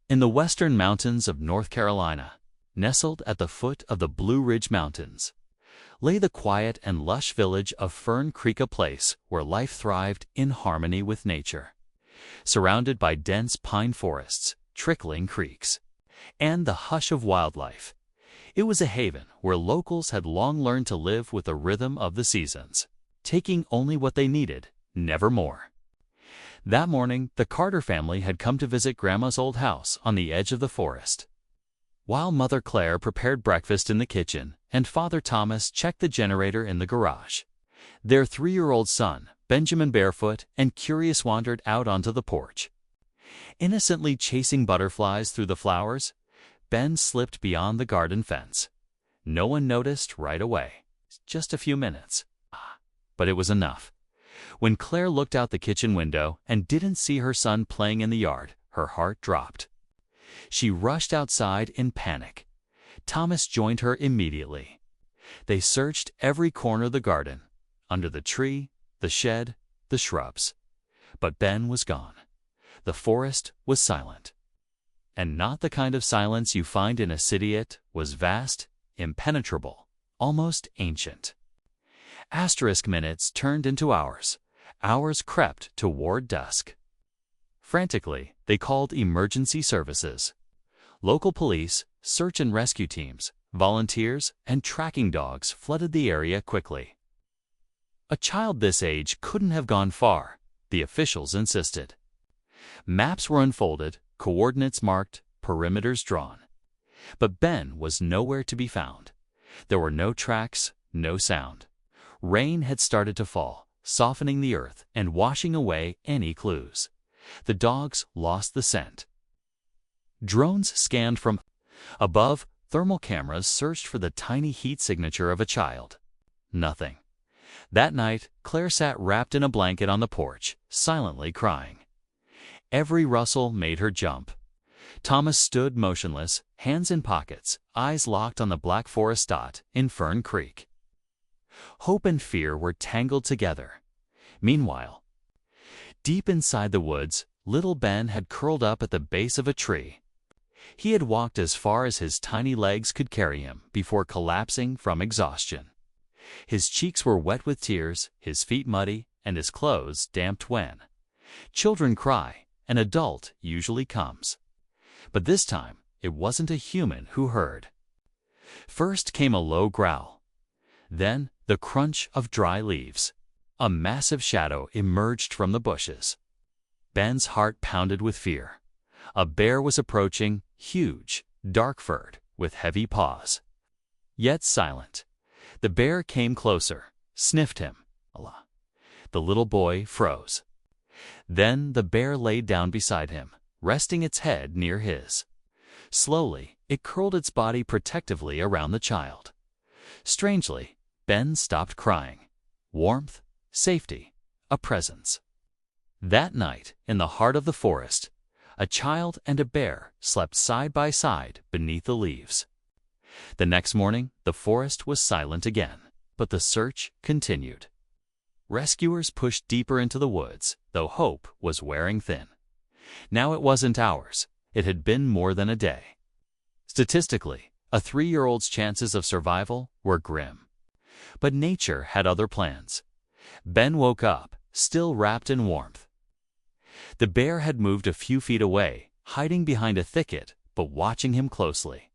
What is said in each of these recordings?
In the western mountains of North Carolina, nestled at the foot of the Blue Ridge Mountains, lay the quiet and lush village of Fern Creek, a place where life thrived in harmony with nature. Surrounded by dense pine forests, trickling creeks, and the hush of wildlife, it was a haven where locals had long learned to live with the rhythm of the seasons, taking only what they needed, never more. That morning, the Carter family had come to visit Grandma's old house on the edge of the forest. While Mother Claire prepared breakfast in the kitchen and Father Thomas checked the generator in the garage, their 3-year-old son, Benjamin Barefoot and Curious, wandered out onto the porch. Innocently chasing butterflies through the flowers, Ben slipped beyond the garden fence. No one noticed right away. Just a few minutes. But it was enough. When Claire looked out the kitchen window and didn't see her son playing in the yard, her heart dropped. She rushed outside in panic. Thomas joined her immediately. They searched every corner of the garden, under the tree, the shed, the shrubs. But Ben was gone. The forest was silent. And not the kind of silence you find in a city. It was vast, impenetrable, almost ancient. Minutes turned into hours. Hours crept toward dusk. Frantically, they called emergency services. Local police, search and rescue teams, volunteers, and tracking dogs flooded the area quickly. A child this age couldn't have gone far, the officials insisted. Maps were unfolded, coordinates marked, perimeters drawn. But Ben was nowhere to be found. There were no tracks, no sound. Rain had started to fall, softening the earth and washing away any clues. The dogs lost the scent. Drones scanned from above. Thermal cameras searched for the tiny heat signature of a child. Nothing. That night, Claire sat wrapped in a blanket on the porch, silently crying. Every rustle made her jump. Thomas stood motionless, hands in pockets, eyes locked on the black forest dot in Fern Creek. Hope and fear were tangled together. Meanwhile, deep inside the woods, little Ben had curled up at the base of a tree. He had walked as far as his tiny legs could carry him before collapsing from exhaustion. His cheeks were wet with tears, his feet muddy, and his clothes damp. When children cry, an adult usually comes. But this time, it wasn't a human who heard. First came a low growl. Then the crunch of dry leaves. A massive shadow emerged from the bushes. Ben's heart pounded with fear. A bear was approaching, huge, dark-furred, with heavy paws. Yet silent. The bear came closer, sniffed him. The little boy froze. Then the bear laid down beside him, resting its head near his. Slowly, it curled its body protectively around the child. Strangely, Ben stopped crying. Warmth, safety, a presence. That night, in the heart of the forest, a child and a bear slept side by side beneath the leaves. The next morning, the forest was silent again, but the search continued. Rescuers pushed deeper into the woods, though hope was wearing thin. Now it wasn't hours, it had been more than a day. Statistically, a 3-year-old's chances of survival were grim. But nature had other plans. Ben woke up, still wrapped in warmth. The bear had moved a few feet away, hiding behind a thicket, but watching him closely.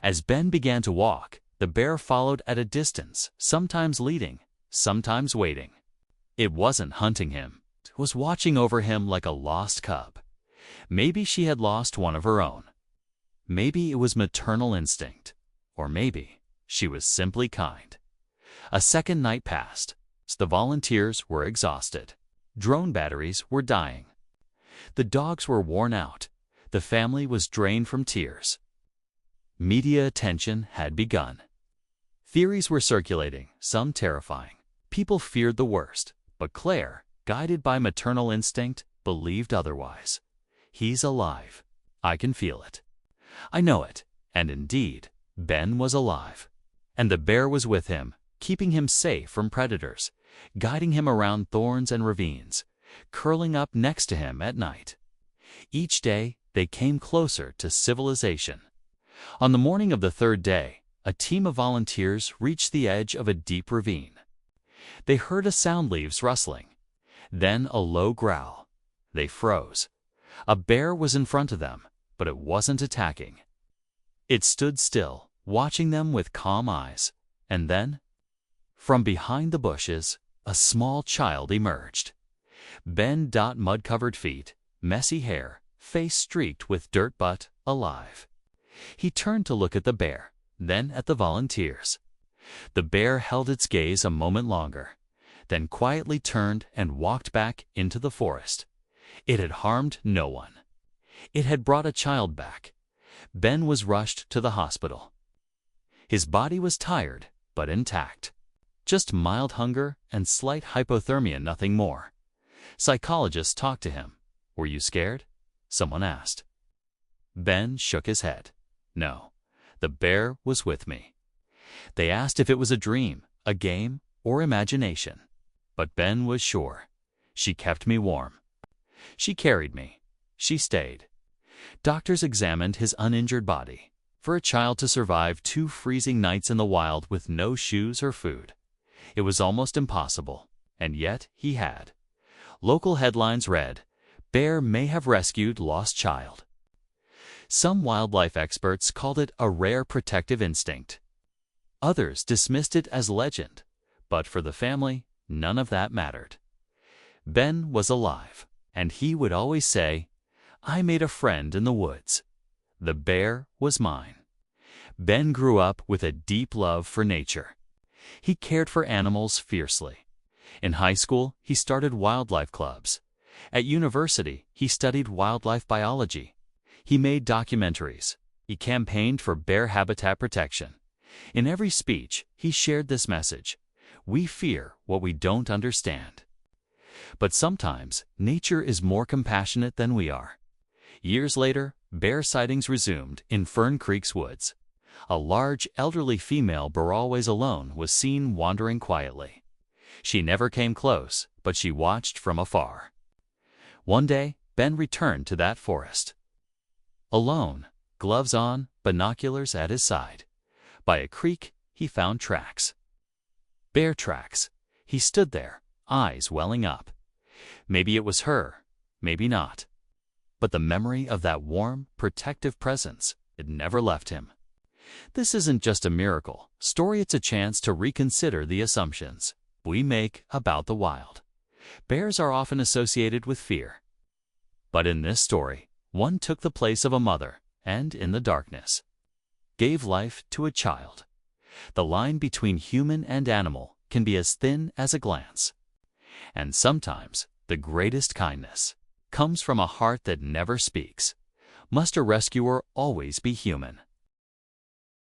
As Ben began to walk, the bear followed at a distance, sometimes leading, sometimes waiting. It wasn't hunting him. It was watching over him like a lost cub. Maybe she had lost one of her own. Maybe it was maternal instinct. Or maybe she was simply kind. A second night passed. The volunteers were exhausted. Drone batteries were dying. The dogs were worn out. The family was drained from tears. Media attention had begun. Theories were circulating, some terrifying. People feared the worst, but Claire, guided by maternal instinct, believed otherwise. He's alive. I can feel it. I know it. And indeed, Ben was alive. And the bear was with him, keeping him safe from predators, guiding him around thorns and ravines, curling up next to him at night. Each day, they came closer to civilization. On the morning of the third day, a team of volunteers reached the edge of a deep ravine. They heard a sound, leaves rustling, then a low growl. They froze. A bear was in front of them, but it wasn't attacking. It stood still, watching them with calm eyes. And then, from behind the bushes, a small child emerged. Ben. Mud-covered feet, messy hair, face streaked with dirt, but alive. He turned to look at the bear, then at the volunteers. The bear held its gaze a moment longer, then quietly turned and walked back into the forest. It had harmed no one. It had brought a child back. Ben was rushed to the hospital. His body was tired, but intact. Just mild hunger and slight hypothermia, nothing more. Psychologists talked to him. "Were you scared?" someone asked. Ben shook his head. "No, the bear was with me." They asked if it was a dream, a game, or imagination. But Ben was sure. "She kept me warm. She carried me. She stayed." Doctors examined his uninjured body. For a child to survive 2 freezing nights in the wild with no shoes or food, it was almost impossible. And yet he had. Local headlines read, "Bear may have rescued lost child." Some wildlife experts called it a rare protective instinct. Others dismissed it as legend. But for the family, none of that mattered. Ben was alive, and he would always say, "I made a friend in the woods. The bear was mine." Ben grew up with a deep love for nature. He cared for animals fiercely. In high school, he started wildlife clubs. At university, he studied wildlife biology. He made documentaries. He campaigned for bear habitat protection. In every speech, he shared this message: we fear what we don't understand. But sometimes, nature is more compassionate than we are. Years later, bear sightings resumed in Fern Creek's woods. A large, elderly female bear, always alone, was seen wandering quietly. She never came close, but she watched from afar. One day, Ben returned to that forest. Alone, gloves on, binoculars at his side. By a creek, he found tracks. Bear tracks. He stood there, eyes welling up. Maybe it was her, maybe not. But the memory of that warm, protective presence, it never left him. This isn't just a miracle story, it's a chance to reconsider the assumptions we make about the wild. Bears are often associated with fear. But in this story, one took the place of a mother and, in the darkness, gave life to a child. The line between human and animal can be as thin as a glance. And sometimes, the greatest kindness comes from a heart that never speaks. Must a rescuer always be human?